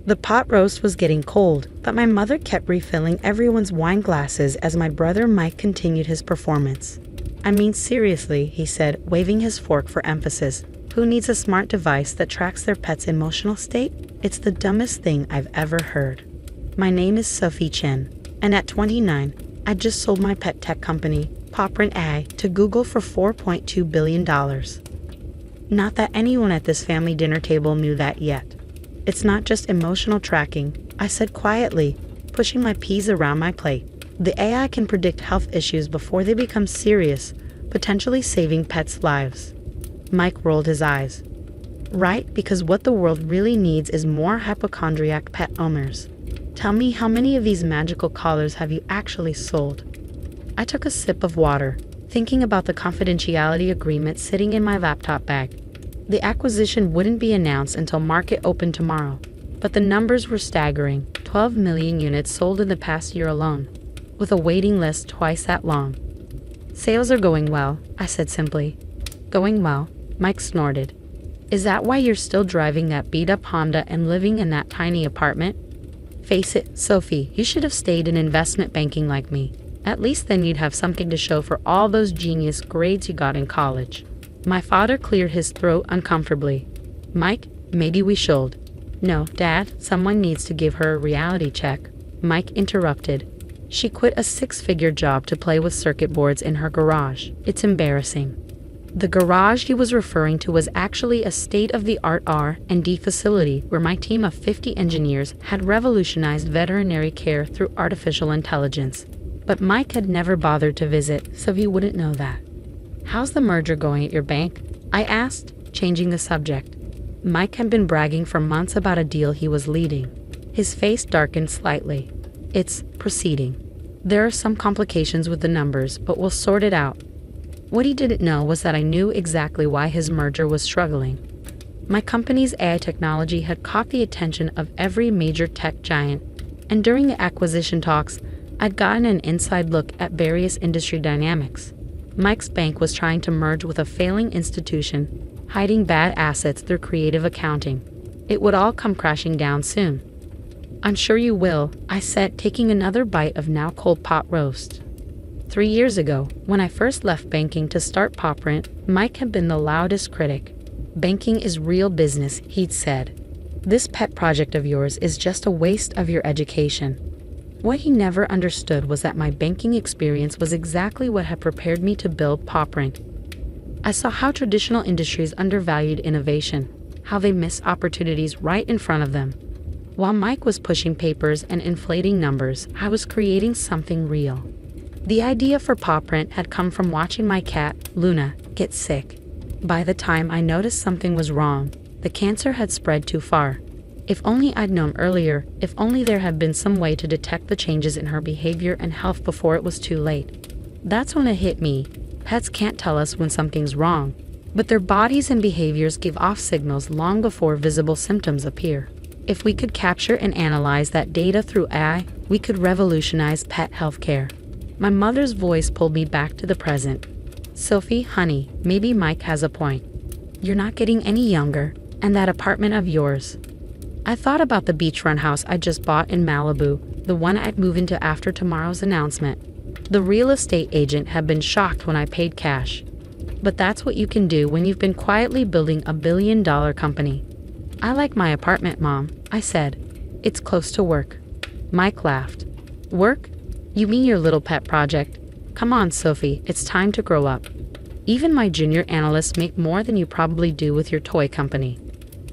The pot roast was getting cold, but my mother kept refilling everyone's wine glasses as my brother Mike continued his performance. "I mean, seriously," he said, waving his fork for emphasis. "Who needs a smart device that tracks their pet's emotional state? It's the dumbest thing I've ever heard." My name is Sophie Chen, and at 29, I just sold my pet tech company, Pawprint AI, to Google for $4.2 billion. Not that anyone at this family dinner table knew that yet. "It's not just emotional tracking," I said quietly, pushing my peas around my plate. "The AI can predict health issues before they become serious, potentially saving pets' lives." Mike rolled his eyes. "Right, because what the world really needs is more hypochondriac pet owners. Tell me, how many of these magical collars have you actually sold?" I took a sip of water, thinking about the confidentiality agreement sitting in my laptop bag. The acquisition wouldn't be announced until market open tomorrow, but the numbers were staggering: 12 million units sold in the past year alone, with a waiting list twice that long. "Sales are going well," I said simply. "Going well?" Mike snorted. "Is that why you're still driving that beat-up Honda and living in that tiny apartment? Face it, Sophie, you should have stayed in investment banking like me. At least then you'd have something to show for all those genius grades you got in college." My father cleared his throat uncomfortably. "Mike, maybe we should." "No, Dad, someone needs to give her a reality check," Mike interrupted. "She quit a 6-figure job to play with circuit boards in her garage. It's embarrassing." The garage he was referring to was actually a state-of-the-art R&D facility where my team of 50 engineers had revolutionized veterinary care through artificial intelligence. But Mike had never bothered to visit, so he wouldn't know that. "How's the merger going at your bank?" I asked, changing the subject. Mike had been bragging for months about a deal he was leading. His face darkened slightly. "It's proceeding. There are some complications with the numbers, but we'll sort it out." What he didn't know was that I knew exactly why his merger was struggling. My company's AI technology had caught the attention of every major tech giant, and during the acquisition talks, I'd gotten an inside look at various industry dynamics. Mike's bank was trying to merge with a failing institution, hiding bad assets through creative accounting. It would all come crashing down soon. "I'm sure you will," I said, taking another bite of now cold pot roast. 3 years ago, when I first left banking to start Pawprint, Mike had been the loudest critic. "Banking is real business," he'd said. "This pet project of yours is just a waste of your education." What he never understood was that my banking experience was exactly what had prepared me to build Pawprint. I saw how traditional industries undervalued innovation, how they missed opportunities right in front of them. While Mike was pushing papers and inflating numbers, I was creating something real. The idea for Pawprint had come from watching my cat, Luna, get sick. By the time I noticed something was wrong, the cancer had spread too far. If only I'd known earlier, if only there had been some way to detect the changes in her behavior and health before it was too late. That's when it hit me. Pets can't tell us when something's wrong, but their bodies and behaviors give off signals long before visible symptoms appear. If we could capture and analyze that data through AI, we could revolutionize pet healthcare. My mother's voice pulled me back to the present. "Sophie, honey, maybe Mike has a point. You're not getting any younger, and that apartment of yours." I thought about the beachfront house I just bought in Malibu, the one I'd move into after tomorrow's announcement. The real estate agent had been shocked when I paid cash. But that's what you can do when you've been quietly building a billion-dollar company. "I like my apartment, Mom," I said. "It's close to work." Mike laughed. "Work? You mean your little pet project? Come on, Sophie, it's time to grow up. Even my junior analysts make more than you probably do with your toy company."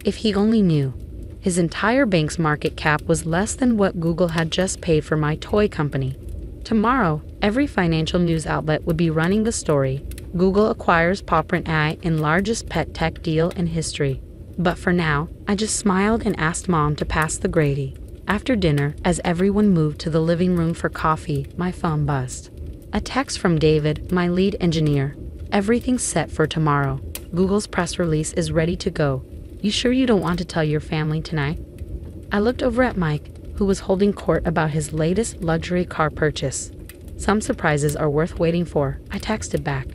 If he only knew. His entire bank's market cap was less than what Google had just paid for my toy company. Tomorrow, every financial news outlet would be running the story: Google acquires Pawprint AI in largest pet tech deal in history. But for now, I just smiled and asked Mom to pass the gravy. After dinner, as everyone moved to the living room for coffee, my phone buzzed. A text from David, my lead engineer. "Everything's set for tomorrow. Google's press release is ready to go. You sure you don't want to tell your family tonight?" I looked over at Mike, who was holding court about his latest luxury car purchase. "Some surprises are worth waiting for," I texted back.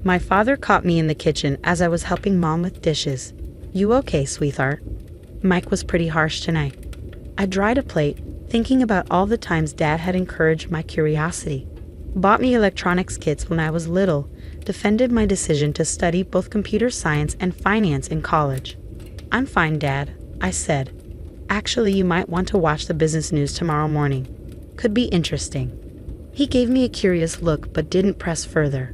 My father caught me in the kitchen as I was helping Mom with dishes. "You okay, sweetheart?" Mike was pretty harsh tonight. I dried a plate, thinking about all the times Dad had encouraged my curiosity. Bought me electronics kits when I was little, defended my decision to study both computer science and finance in college. "I'm fine, Dad," I said. "Actually, you might want to watch the business news tomorrow morning. Could be interesting." He gave me a curious look but didn't press further.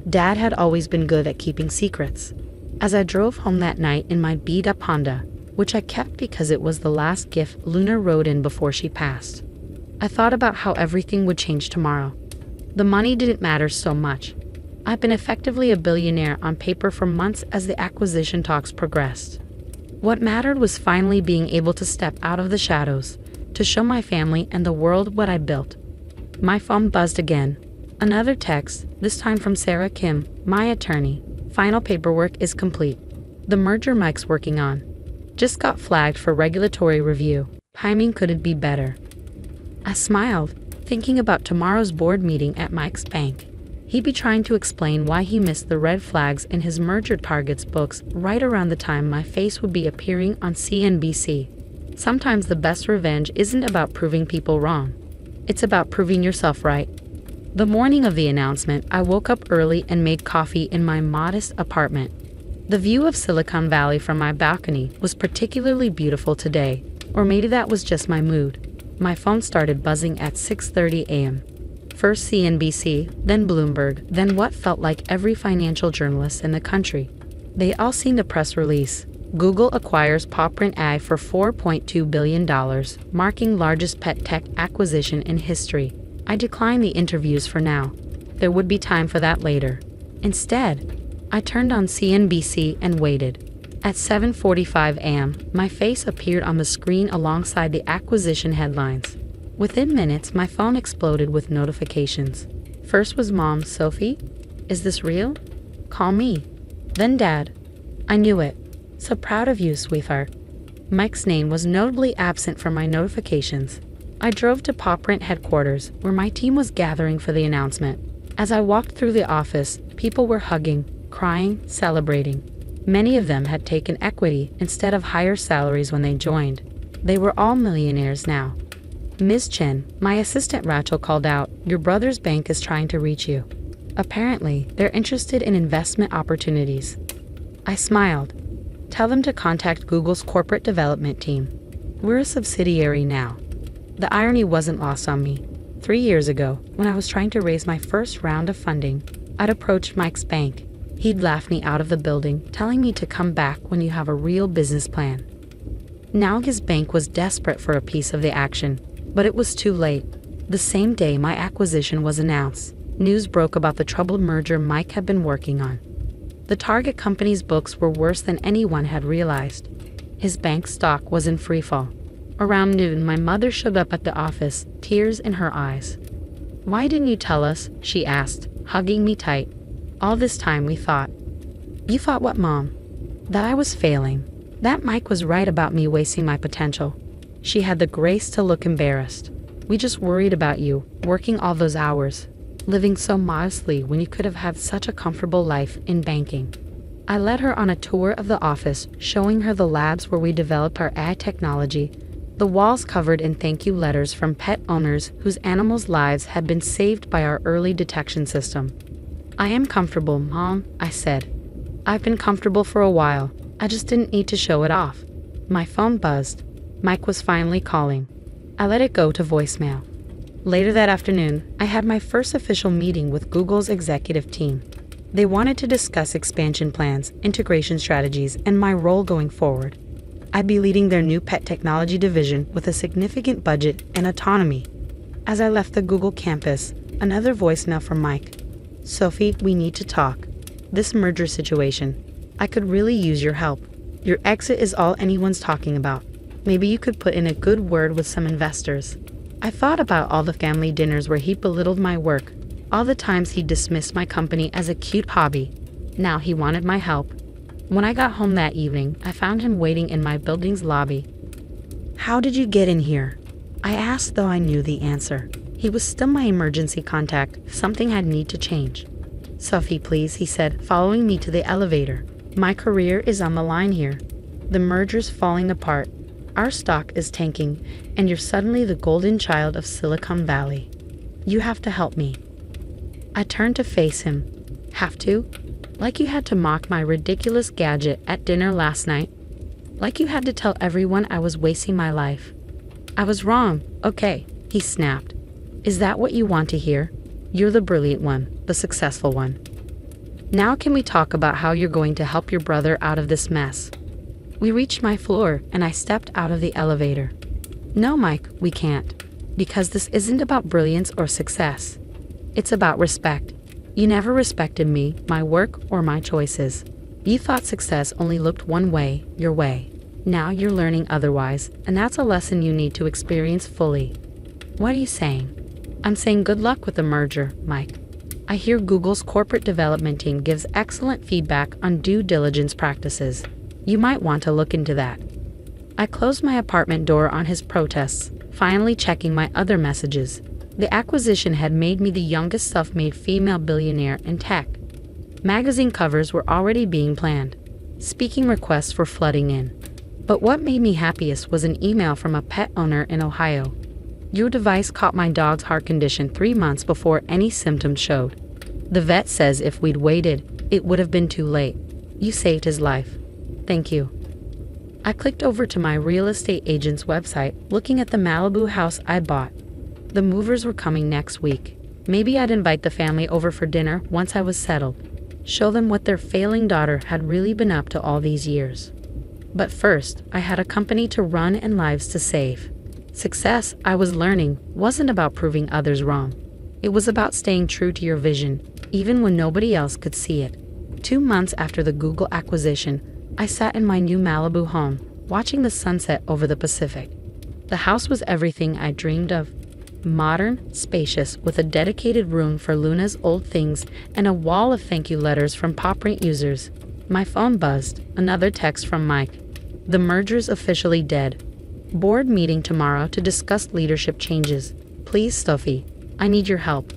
Dad had always been good at keeping secrets. As I drove home that night in my beat-up Honda, which I kept because it was the last gift Luna rode in before she passed, I thought about how everything would change tomorrow. The money didn't matter so much. I'd been effectively a billionaire on paper for months as the acquisition talks progressed. What mattered was finally being able to step out of the shadows, to show my family and the world what I built. My phone buzzed again. Another text, this time from Sarah Kim, my attorney. "Final paperwork is complete. The merger Mike's working on just got flagged for regulatory review. Timing couldn't be better." I smiled, thinking about tomorrow's board meeting at Mike's bank. He'd be trying to explain why he missed the red flags in his merger targets books right around the time my face would be appearing on CNBC. Sometimes the best revenge isn't about proving people wrong. It's about proving yourself right. The morning of the announcement, I woke up early and made coffee in my modest apartment. The view of Silicon Valley from my balcony was particularly beautiful today, or maybe that was just my mood. My phone started buzzing at 6:30 a.m. First CNBC, then Bloomberg, then what felt like every financial journalist in the country. They all seen the press release. Google acquires PawPrint AI for $4.2 billion, marking largest pet tech acquisition in history. I declined the interviews for now. There would be time for that later. Instead, I turned on CNBC and waited. At 7:45 a.m., my face appeared on the screen alongside the acquisition headlines. Within minutes, my phone exploded with notifications. First was Mom, "Sophie? Is this real? Call me." Then Dad. I knew it. "So proud of you, sweetheart." Mike's name was notably absent from my notifications. I drove to PawPrint headquarters, where my team was gathering for the announcement. As I walked through the office, people were hugging, crying, celebrating. Many of them had taken equity instead of higher salaries when they joined. They were all millionaires now. "Ms. Chen," my assistant Rachel called out, "your brother's bank is trying to reach you. Apparently, they're interested in investment opportunities." I smiled. "Tell them to contact Google's corporate development team. We're a subsidiary now." The irony wasn't lost on me. 3 years ago, when I was trying to raise my first round of funding, I'd approached Mike's bank. He'd laugh me out of the building, telling me to come back when you have a real business plan. Now his bank was desperate for a piece of the action, but it was too late. The same day my acquisition was announced, news broke about the troubled merger Mike had been working on. The target company's books were worse than anyone had realized. His bank stock was in freefall. Around noon, my mother showed up at the office, tears in her eyes. "Why didn't you tell us?" she asked, hugging me tight. "All this time we thought." "You thought what, Mom?" "That I was failing. That Mike was right about me wasting my potential." She had the grace to look embarrassed. "We just worried about you, working all those hours, living so modestly when you could have had such a comfortable life in banking." I led her on a tour of the office, showing her the labs where we developed our AI technology, the walls covered in thank you letters from pet owners whose animals' lives had been saved by our early detection system. "I am comfortable, Mom," I said. "I've been comfortable for a while. I just didn't need to show it off." My phone buzzed. Mike was finally calling. I let it go to voicemail. Later that afternoon, I had my first official meeting with Google's executive team. They wanted to discuss expansion plans, integration strategies, and my role going forward. I'd be leading their new pet technology division with a significant budget and autonomy. As I left the Google campus, another voicemail from Mike. "Sophie, we need to talk. This merger situation. I could really use your help. Your exit is all anyone's talking about. Maybe you could put in a good word with some investors." I thought about all the family dinners where he belittled my work, all the times he dismissed my company as a cute hobby. Now he wanted my help. When I got home that evening, I found him waiting in my building's lobby. "How did you get in here?" I asked, though I knew the answer. He was still my emergency contact. Something had need to change. "Sophie, please," he said, following me to the elevator. "My career is on the line here." The merger's falling apart. Our stock is tanking, and you're suddenly the golden child of Silicon Valley. You have to help me." I turned to face him. "Have to? Like you had to mock my ridiculous gadget at dinner last night? Like you had to tell everyone I was wasting my life?" "I was wrong, okay," he snapped. "Is that what you want to hear? You're the brilliant one, the successful one. Now can we talk about how you're going to help your brother out of this mess?" We reached my floor, and I stepped out of the elevator. "No, Mike, we can't. Because this isn't about brilliance or success. It's about respect. You never respected me, my work, or my choices. You thought success only looked one way, your way. Now you're learning otherwise, and that's a lesson you need to experience fully." "What are you saying?" "I'm saying good luck with the merger, Mike. I hear Google's corporate development team gives excellent feedback on due diligence practices. You might want to look into that." I closed my apartment door on his protests, finally checking my other messages. The acquisition had made me the youngest self-made female billionaire in tech. Magazine covers were already being planned. Speaking requests were flooding in. But what made me happiest was an email from a pet owner in Ohio. "Your device caught my dog's heart condition 3 months before any symptoms showed. The vet says if we'd waited, it would have been too late. You saved his life. Thank you." I clicked over to my real estate agent's website, looking at the Malibu house I bought. The movers were coming next week. Maybe I'd invite the family over for dinner once I was settled. Show them what their failing daughter had really been up to all these years. But first, I had a company to run and lives to save. Success, I was learning, wasn't about proving others wrong. It was about staying true to your vision, even when nobody else could see it. 2 months after the Google acquisition, I sat in my new Malibu home, watching the sunset over the Pacific. The house was everything I dreamed of. Modern, spacious, with a dedicated room for Luna's old things and a wall of thank you letters from PopRent users. My phone buzzed, another text from Mike. "The merger's officially dead. Board meeting tomorrow to discuss leadership changes. Please, Sophie, I need your help."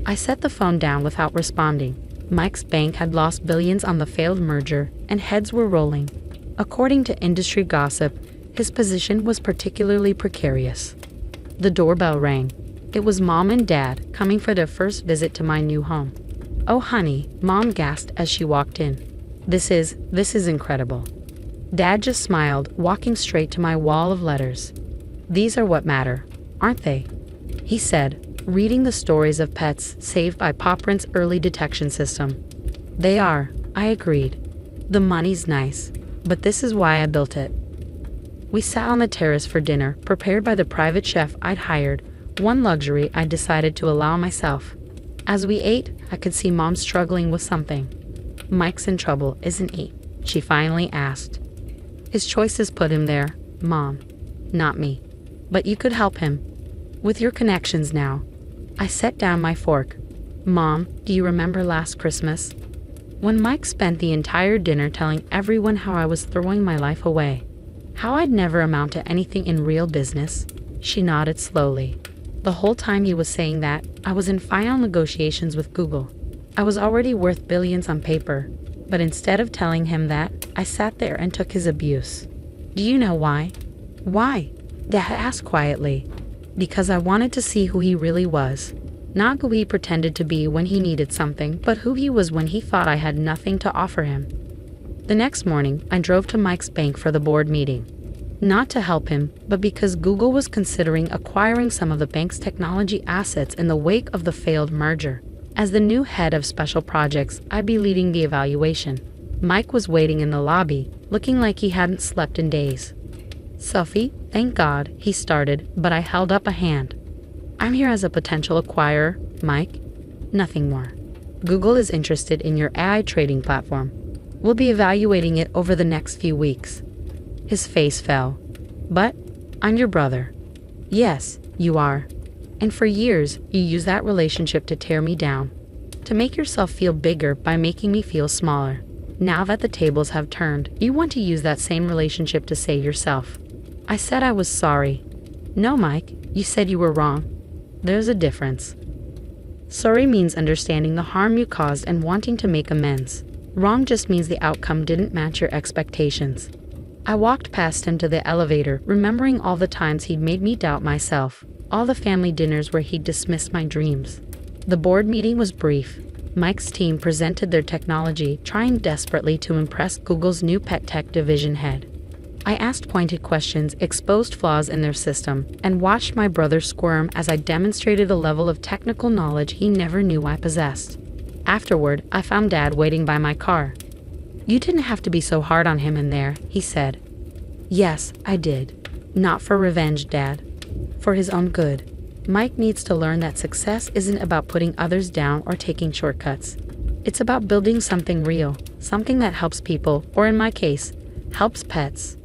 I set the phone down without responding. Mike's bank had lost billions on the failed merger, and heads were rolling. According to industry gossip, his position was particularly precarious. The doorbell rang. It was Mom and Dad coming for their first visit to my new home. "Oh, honey," Mom gasped as she walked in. This is incredible." Dad just smiled, walking straight to my wall of letters. "These are what matter, aren't they?" he said, reading the stories of pets saved by PopRent's early detection system. "They are," I agreed. "The money's nice, but this is why I built it." We sat on the terrace for dinner, prepared by the private chef I'd hired, one luxury I decided to allow myself. As we ate, I could see Mom struggling with something. "Mike's in trouble, isn't he?" she finally asked. "His choices put him there, Mom, not me. But you could help him. With your connections now." I set down my fork. "Mom, do you remember last Christmas? When Mike spent the entire dinner telling everyone how I was throwing my life away? How I'd never amount to anything in real business?" She nodded slowly. "The whole time he was saying that, I was in final negotiations with Google. I was already worth billions on paper. But instead of telling him that, I sat there and took his abuse. Do you know why?" "Why?" Dad asked quietly. "Because I wanted to see who he really was. Not who he pretended to be when he needed something, but who he was when he thought I had nothing to offer him." The next morning, I drove to Mike's bank for the board meeting. Not to help him, but because Google was considering acquiring some of the bank's technology assets in the wake of the failed merger. As the new head of special projects, I'd be leading the evaluation. Mike was waiting in the lobby, looking like he hadn't slept in days. "Sophie, thank God," he started, but I held up a hand. "I'm here as a potential acquirer, Mike. Nothing more. Google is interested in your AI trading platform. We'll be evaluating it over the next few weeks." His face fell. "But I'm your brother." "Yes, you are. And for years, you used that relationship to tear me down. To make yourself feel bigger by making me feel smaller. Now that the tables have turned, you want to use that same relationship to save yourself." I said I was sorry. "No, Mike, you said you were wrong. There's a difference. Sorry means understanding the harm you caused and wanting to make amends. Wrong just means the outcome didn't match your expectations." I walked past him to the elevator, remembering all the times he'd made me doubt myself, all the family dinners where he'd dismissed my dreams. The board meeting was brief. Mike's team presented their technology, trying desperately to impress Google's new pet tech division head. I asked pointed questions, exposed flaws in their system, and watched my brother squirm as I demonstrated a level of technical knowledge he never knew I possessed. Afterward, I found Dad waiting by my car. "You didn't have to be so hard on him in there," he said. "Yes, I did. Not for revenge, Dad. For his own good. Mike needs to learn that success isn't about putting others down or taking shortcuts. It's about building something real, something that helps people, or in my case, helps pets."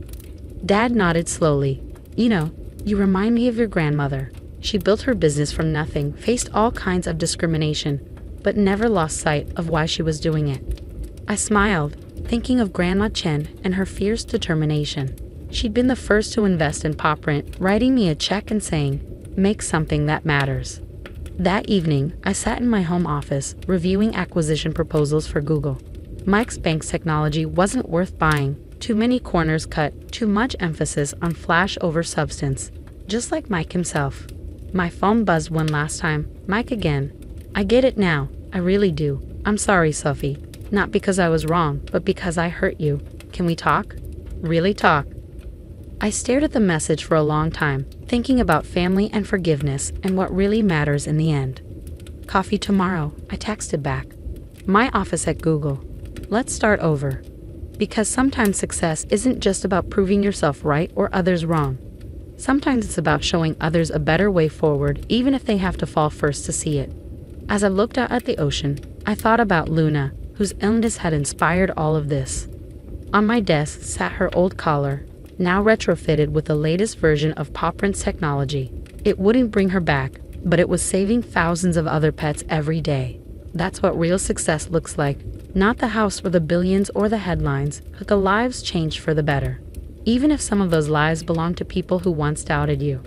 Dad nodded slowly. "You know, you remind me of your grandmother. She built her business from nothing, faced all kinds of discrimination, but never lost sight of why she was doing it." I smiled, thinking of Grandma Chen and her fierce determination. She'd been the first to invest in PopRent, writing me a check and saying, "Make something that matters." That evening, I sat in my home office, reviewing acquisition proposals for Google. Mike's bank's technology wasn't worth buying. Too many corners cut, too much emphasis on flash over substance. Just like Mike himself. My phone buzzed one last time. Mike again. "I get it now. I really do. I'm sorry, Sophie. Not because I was wrong, but because I hurt you. Can we talk? Really talk?" I stared at the message for a long time, thinking about family and forgiveness and what really matters in the end. "Coffee tomorrow," I texted back. "My office at Google. Let's start over." Because sometimes success isn't just about proving yourself right or others wrong. Sometimes it's about showing others a better way forward, even if they have to fall first to see it. As I looked out at the ocean, I thought about Luna, whose illness had inspired all of this. On my desk sat her old collar, now retrofitted with the latest version of PopRent's technology. It wouldn't bring her back, but it was saving thousands of other pets every day. That's what real success looks like. Not the house for the billions or the headlines, but the lives changed for the better. Even if some of those lives belong to people who once doubted you.